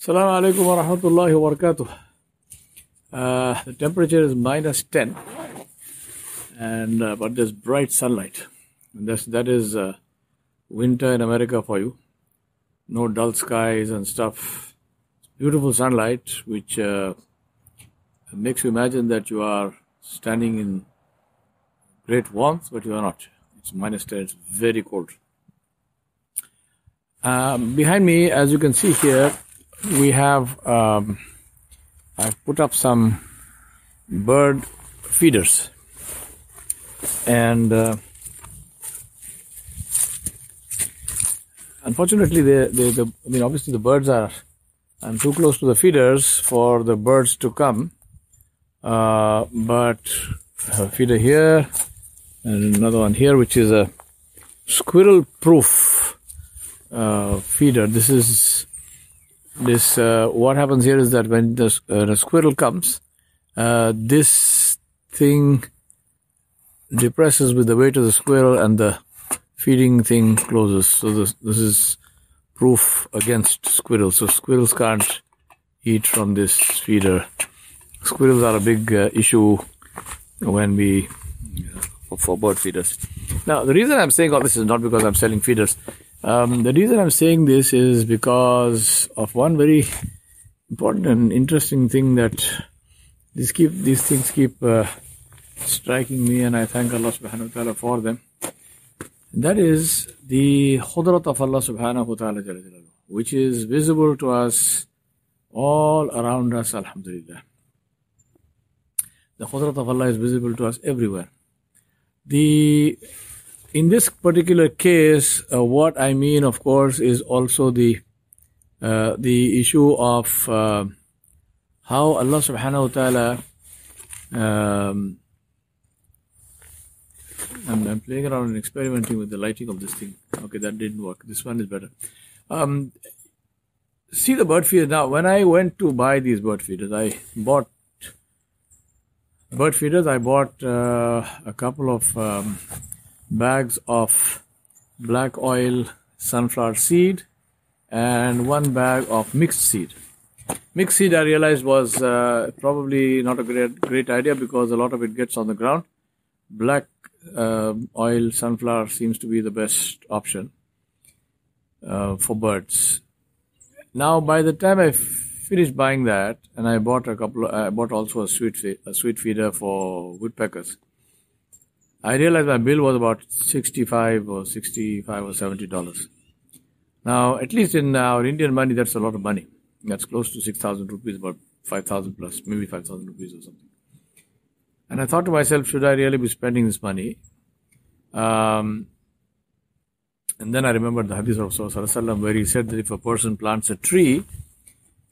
Assalamu alaikum wa rahmatullahi wa barakatuh. The temperature is -10, and but there's bright sunlight. That is winter in America for you. No dull skies and stuff. Beautiful sunlight, which makes you imagine that you are standing in great warmth, but you are not. It's -10. It's very cold. Behind me, as you can see here, we have I've put up some bird feeders, and unfortunately, obviously the birds are. I'm too close to the feeders for the birds to come, but a feeder here and another one here, which is a squirrel-proof feeder. What happens here is that when the squirrel comes, this thing depresses with the weight of the squirrel and the feeding thing closes. So this is proof against squirrels. So squirrels can't eat from this feeder. Squirrels are a big issue when for bird feeders. Now, the reason I'm saying all this is not because I'm selling feeders. The reason I'm saying this is because of one very important and interesting thing that these things keep striking me, and I thank Allah subhanahu wa ta'ala for them. And that is the khudrat of Allah subhanahu wa ta'ala, which is visible to us all around us, alhamdulillah. The khudrat of Allah is visible to us everywhere. In this particular case, what I mean, of course, is also the issue of how Allah subhanahu wa ta'ala, I'm playing around and experimenting with the lighting of this thing. Okay, that didn't work. This one is better. See the bird feeders. Now, when I went to buy these bird feeders, I bought a couple of bags of black oil sunflower seed and one bag of mixed seed. Mixed seed, I realized, was probably not a great idea because a lot of it gets on the ground. Black oil sunflower seems to be the best option for birds. Now, by the time I finished buying that, and I bought also a sweet feeder for woodpeckers, I realized my bill was about $65 or $70. Now, at least in our Indian money, that's a lot of money. That's close to 6,000 rupees, about 5,000 plus, maybe 5,000 rupees or something. And I thought to myself, should I really be spending this money? And then I remembered the hadith of Rasulullah, where he said that if a person plants a tree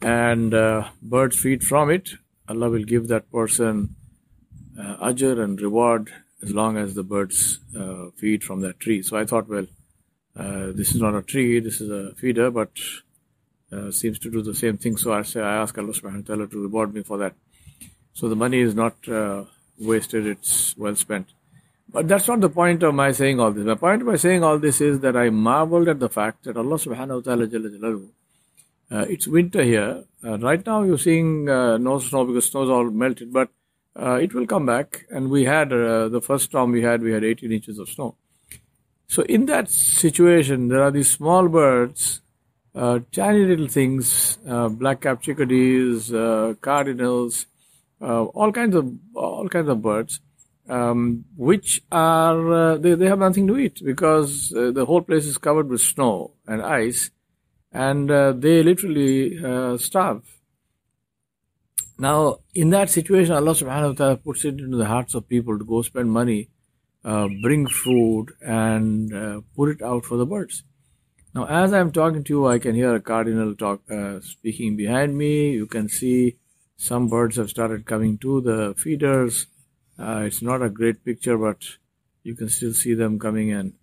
and birds feed from it, Allah will give that person ajr and reward as long as the birds feed from that tree. So I thought, well, this is not a tree, this is a feeder, but seems to do the same thing. So I ask Allah subhanahu wa ta'ala to reward me for that. So the money is not wasted, it's well spent. But that's not the point of my saying all this. My point of my saying all this is that I marveled at the fact that Allah subhanahu wa ta'ala jalla jalaluhu, it's winter here. Right now you're seeing no snow because snow's all melted, but it will come back. And we had the first storm we had 18 inches of snow. So in that situation, there are these small birds, tiny little things, black-capped chickadees, cardinals, all kinds of birds, which are they have nothing to eat because the whole place is covered with snow and ice, and they literally starve. Now, in that situation, Allah subhanahu wa ta'ala puts it into the hearts of people to go spend money, bring food, and put it out for the birds. Now, as I'm talking to you, I can hear a cardinal speaking behind me. You can see some birds have started coming to the feeders. It's not a great picture, but you can still see them coming and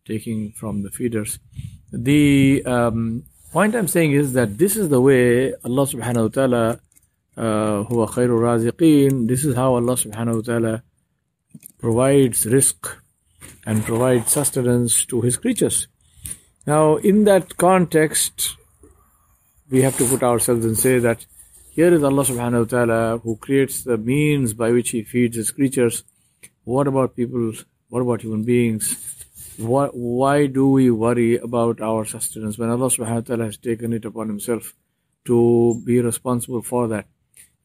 taking from the feeders. The point I'm saying is that this is the way Allah subhanahu wa ta'ala huwa khairu raziqeen. This is how Allah subhanahu wa ta'ala provides rizq and provides sustenance to His creatures. Now, in that context, we have to put ourselves and say that here is Allah subhanahu wa ta'ala who creates the means by which He feeds His creatures. What about people? What about human beings? Why do we worry about our sustenance when Allah subhanahu wa ta'ala has taken it upon Himself to be responsible for that?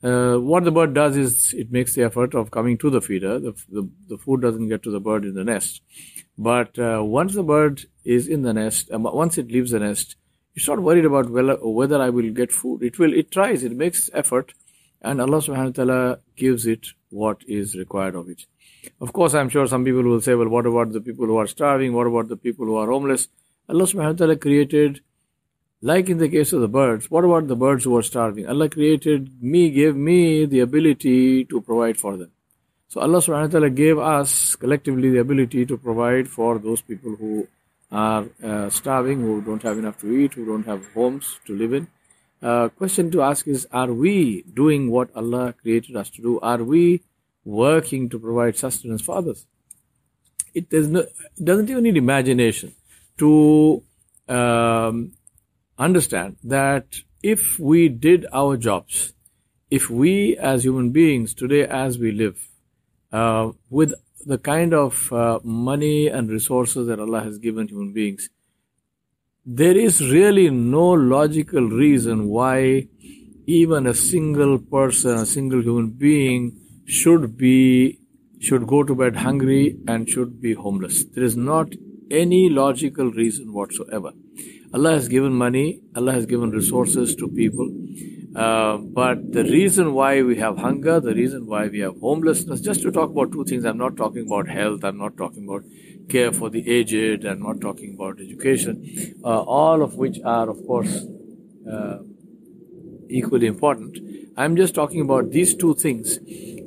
What the bird does is it makes the effort of coming to the feeder. The food doesn't get to the bird in the nest. But once the bird is in the nest, once it leaves the nest, it's not worried about whether I will get food. It tries, it makes effort, and Allah subhanahu wa ta'ala gives it what is required of it. Of course, I'm sure some people will say, well, what about the people who are starving? What about the people who are homeless? Allah subhanahu wa ta'ala created, like in the case of the birds, what about the birds who are starving? Allah created me, gave me the ability to provide for them. So Allah subhanahu wa ta'ala gave us collectively the ability to provide for those people who are starving, who don't have enough to eat, who don't have homes to live in. Question to ask is, are we doing what Allah created us to do? Are we working to provide sustenance for others? It doesn't even need imagination to understand that if we did our jobs, if we as human beings today as we live, with the kind of money and resources that Allah has given human beings, there is really no logical reason why even a single person, a single human being should go to bed hungry and should be homeless. There is not any logical reason whatsoever. Allah has given money, Allah has given resources to people, but the reason why we have hunger, the reason why we have homelessness, just to talk about two things, I'm not talking about health, I'm not talking about care for the aged, I'm not talking about education, all of which are, of course, equally important. I'm just talking about these two things.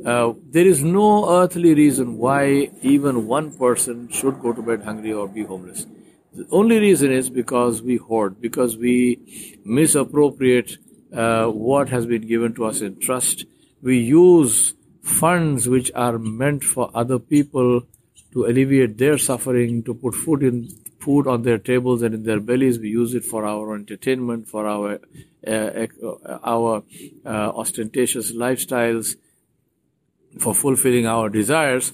There is no earthly reason why even one person should go to bed hungry or be homeless. The only reason is because we hoard, because we misappropriate what has been given to us in trust. We use funds which are meant for other people to alleviate their suffering, to put food on their tables and in their bellies. We use it for our entertainment, for our ostentatious lifestyles, for fulfilling our desires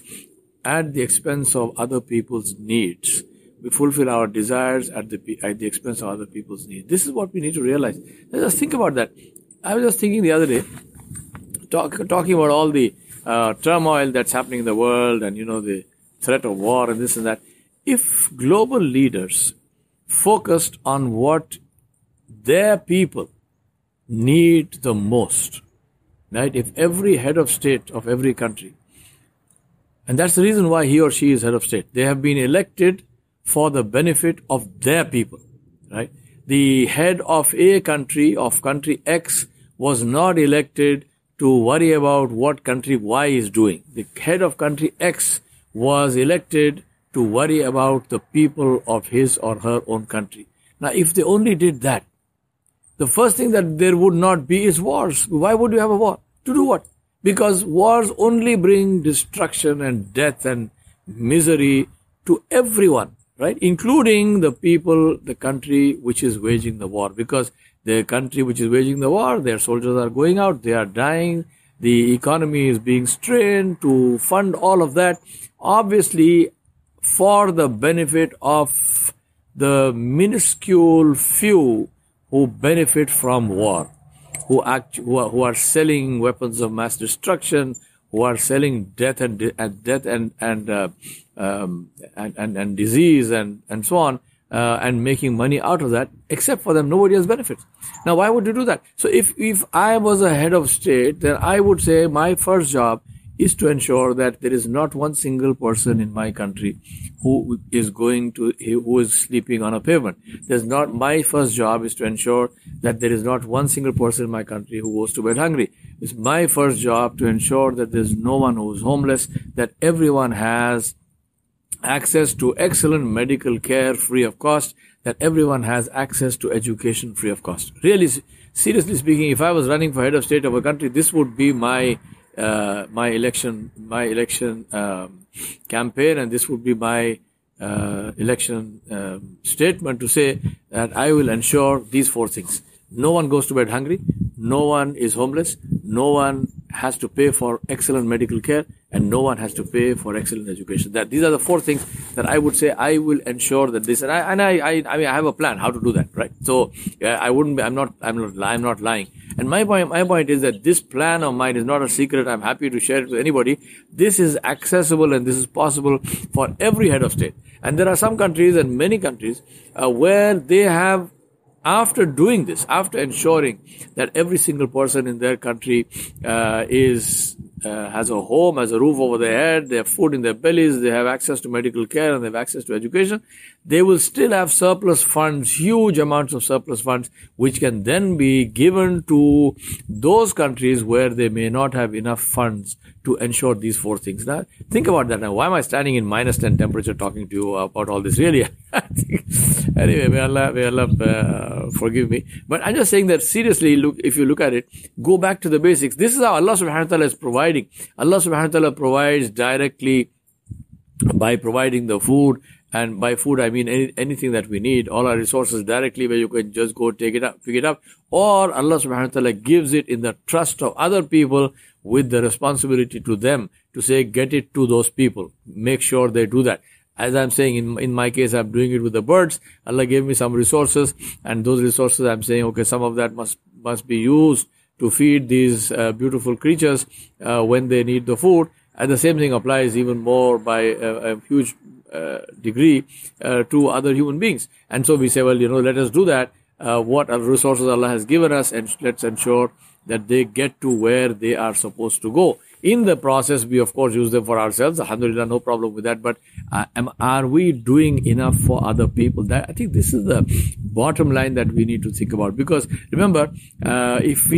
at the expense of other people's needs. We fulfill our desires at the expense of other people's needs. This is what we need to realize. Let's just think about that. I was just thinking the other day, talking about all the turmoil that's happening in the world and, the threat of war and this and that. If global leaders focused on what their people need the most, right? If every head of state of every country, and that's the reason why he or she is head of state, they have been elected for the benefit of their people, right? The head of a country, of country X, was not elected to worry about what country Y is doing. The head of country X was elected to worry about the people of his or her own country. Now, if they only did that, the first thing that there would not be is wars. Why would you have a war? To do what? Because wars only bring destruction and death and misery to everyone, right? Including the people, the country which is waging the war. Because the country which is waging the war, their soldiers are going out, they are dying, the economy is being strained to fund all of that. Obviously, for the benefit of the minuscule few who benefit from war, who are selling weapons of mass destruction, who are selling death and disease and so on, and making money out of that. Except for them, nobody else benefits. Now, why would you do that? So, if I was a head of state, then I would say my first job is to ensure that there is not one single person in my country who is sleeping on a pavement. My first job is to ensure that there is not one single person in my country who goes to bed hungry. It's my first job to ensure that there's no one who is homeless, that everyone has access to excellent medical care free of cost, that everyone has access to education free of cost. Really, seriously speaking, if I was running for head of state of a country, this would be my election campaign, and this would be my election statement to say that I will ensure these four things. no one goes to bed hungry, no one is homeless, no one has to pay for excellent medical care, and no one has to pay for excellent education. These are the four things that I would say I will ensure that this, and I mean, I have a plan how to do that, right? So I'm not lying. And my point is that this plan of mine is not a secret. I'm happy to share it with anybody. This is accessible and this is possible for every head of state. And there are some countries and many countries where they have, after doing this, after ensuring that every single person in their country has a home, has a roof over their head, they have food in their bellies, they have access to medical care, and they have access to education, they will still have surplus funds, huge amounts of surplus funds, which can then be given to those countries where they may not have enough funds to ensure these four things. Now, think about that. Now, why am I standing in -10 temperature talking to you about all this? Really? Anyway, may Allah forgive me. But I'm just saying that seriously, look, if you look at it, go back to the basics. This is how Allah subhanahu wa ta'ala is providing. Allah subhanahu wa ta'ala provides directly by providing the food. And by food, I mean anything that we need, all our resources directly where you can just go take it up, pick it up. Or Allah subhanahu wa ta'ala gives it in the trust of other people with the responsibility to them to say, get it to those people. Make sure they do that. As I'm saying, in my case, I'm doing it with the birds. Allah gave me some resources, and those resources I'm saying, okay, some of that must be used to feed these beautiful creatures when they need the food. And the same thing applies even more by a huge degree to other human beings. And so we say, well, let us do that. What resources Allah has given us, and let's ensure that they get to where they are supposed to go. In the process, we of course use them for ourselves. Alhamdulillah, no problem with that. But are we doing enough for other people? I think this is the bottom line that we need to think about. Because remember, if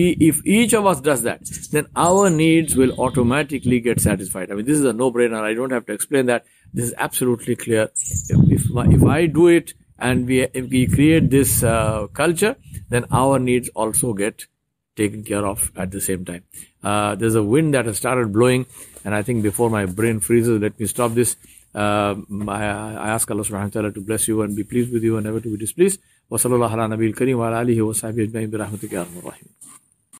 each of us does that, then our needs will automatically get satisfied. I mean, this is a no-brainer. I don't have to explain that. This is absolutely clear. If I do it and if we create this culture, then our needs also get taken care of at the same time. There's a wind that has started blowing, and I think before my brain freezes, let me stop this. I ask Allah subhanahu wa ta'ala to bless you and be pleased with you and never to be displeased. Wa sallallahu ala nabiyil kareem wa ala alihi wa sahbihi ajma'in bi rahmatika ya arhamar rahimin.